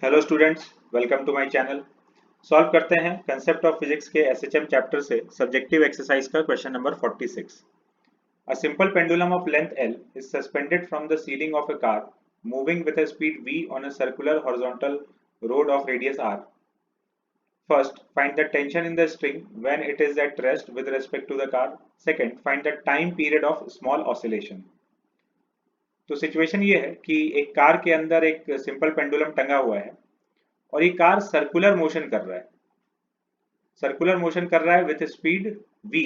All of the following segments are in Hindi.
Hello students, welcome to my channel. Solve करते हैं कंसेप्ट ऑफ फिजिक्स के एसएचएम चैप्टर से सब्जेक्टिव एक्सरसाइज का question number 46। A simple pendulum of length L is suspended from the ceiling of a car moving with a speed v on a circular horizontal road of radius r. First, find the tension in the string when it is at rest with respect to the car. Second, find the time period of small oscillation. तो सिचुएशन ये है कि एक कार के अंदर एक सिंपल पेंडुलम टंगा हुआ है और ये कार सर्कुलर मोशन कर रहा है। सर्कुलर मोशन कर रहा है with speed v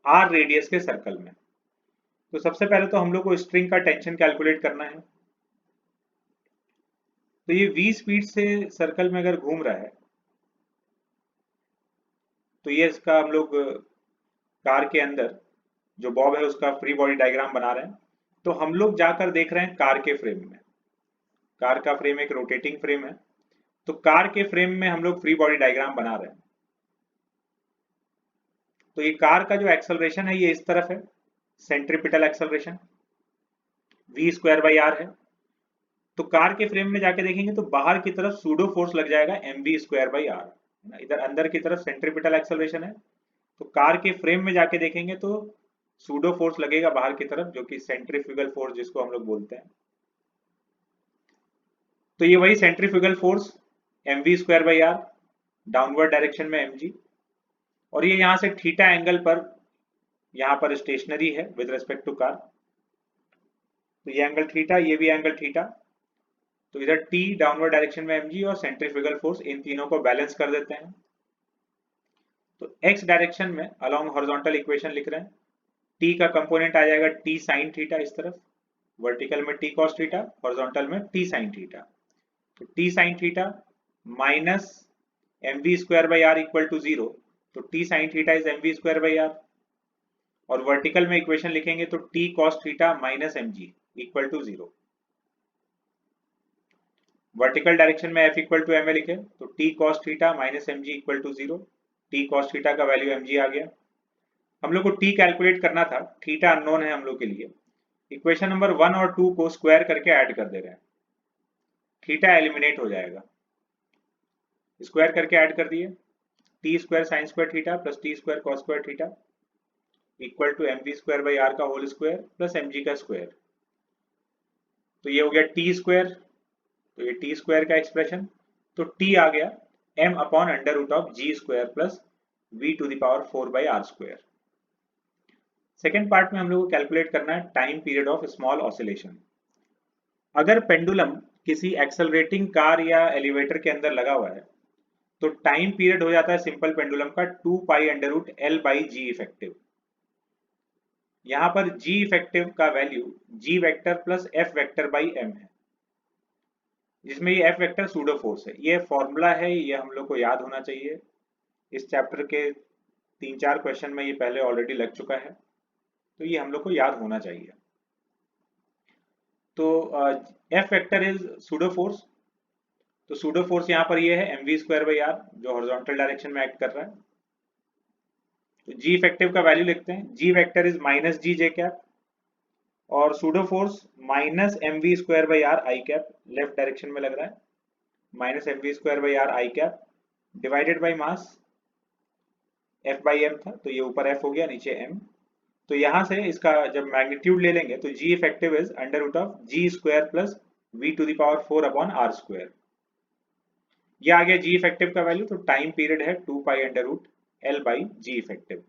r radius के सर्कल में। तो सबसे पहले तो हम लोग को स्ट्रिंग का टेंशन कैलकुलेट करना है। तो ये v स्पीड से सर्कल में अगर घूम रहा है तो ये इसका हम लोग कार के अंदर जो बॉब है उसका फ्री बॉडी डायग्राम बना रहे हैं। तो हम लोग जाकर देख रहे हैं कार के फ्रेम में। कार का फ्रेम एक रोटेटिंग फ्रेम है, तो कार के फ्रेम में हम लोग फ्री बॉडी डायग्राम बना रहे हैं। तो ये कार का जो एक्सेलरेशन है ये इस तरफ है, centripetal acceleration v square by R है। तो कार के फ्रेम में जाके देखेंगे तो बाहर की तरफ सूडो फोर्स लग जाएगा mv स्क्वायर बाई आर। इधर अंदर की तरफ सेंट्रीपिटल एक्सेलरेशन है, तो कार के फ्रेम में जाके देखेंगे तो सूडो फोर्स लगेगा बाहर की तरफ, जो कि सेंट्रीफ्यूगल फोर्स जिसको हम लोग बोलते हैं। तो ये वही centrifugal force mv square by R downward direction में mg, और ये यहां से थीटा एंगल पर यहां पर स्टेशनरी है विद रेस्पेक्ट टू कार। तो ये एंगल थीटा, ये भी एंगल थीटा। तो इधर t डाउनवर्ड डायरेक्शन में mg और सेंट्रीफ्यूगल फोर्स, इन तीनों को बैलेंस कर देते हैं। तो x डायरेक्शन में अलोंग हॉरिजॉन्टल इक्वेशन लिख रहे हैं। t का कंपोनेंट आ जाएगा t साइन थीटा इस तरफ, वर्टिकल में t cos थीटा, हॉरिजॉन्टल में t साइन थीटा। तो t sine theta minus mv square by R equal to 0। तो t sine theta is mv square by R, और वर्टिकल में इक्वेशन लिखेंगे तो t cos theta minus mg equal to 0। Vertical direction में f इक्वल टू ma लिखे तो t cos theta minus mg equal to 0। t cos theta का वैल्यू mg आ गया। हम लोग को t कैलकुलेट करना था, थीटा अननोन है हम लोग के लिए। इक्वेशन नंबर 1 और 2 को स्क्वायर करके ऐड कर दे रहे हैं, थीटा एलिमिनेट हो जाएगा। स्क्वायर करके ऐड कर दिए, T square sine square theta plus T square cos square theta equal to mv square by R का होल स्क्वायर प्लस mg का स्क्वायर। तो ये हो गया टी स्क्वायर, तो ये टी स्क्वायर का एक्सप्रेशन। तो टी आ गया m upon under root of G square plus v to the power 4 by R square. Second part में हम लोग को कैलकुलेट करना है time period of small oscillation. अगर पेंडुलम किसी एक्सेलरेटिंग कार या एलिवेटर के अंदर लगा हुआ है तो टाइम पीरियड हो जाता है सिंपल पेंडुलम का 2 pi under root L by G effective. यहां पर g इफेक्टिव का value g vector plus f vector by m है, जिसमें ये f वेक्टर सूडो फोर्स है। ये फॉर्मूला है, ये हम लोग को याद होना चाहिए। इस चैप्टर के 3-4 क्वेश्चन में ये पहले ऑलरेडी लग चुका है, तो ये हम लोग को याद होना चाहिए। तो f vector is pseudo force. तो सूडो फोर्स यहाँ पर ये है mv स्क्वायर बाई आर, जो हॉरिजॉन्टल डायरेक्शन में एक्ट कर रहा है। तो g इफेक्टिव का वैल्यू लिखते हैं, g vector is minus g j cap, और pseudo force minus mv square by r i cap, left direction में लग रहा है, minus mv square by r i cap divided by mass f by m था, तो ये ऊपर f हो गया, नीचे m। तो यहां से इसका जब मैग्नीट्यूड ले लेंगे तो g effective is under root of g square plus v to the power 4 upon R square. ये आ गया g इफेक्टिव का वैल्यू। तो टाइम पीरियड है 2 pi under root L by G effective.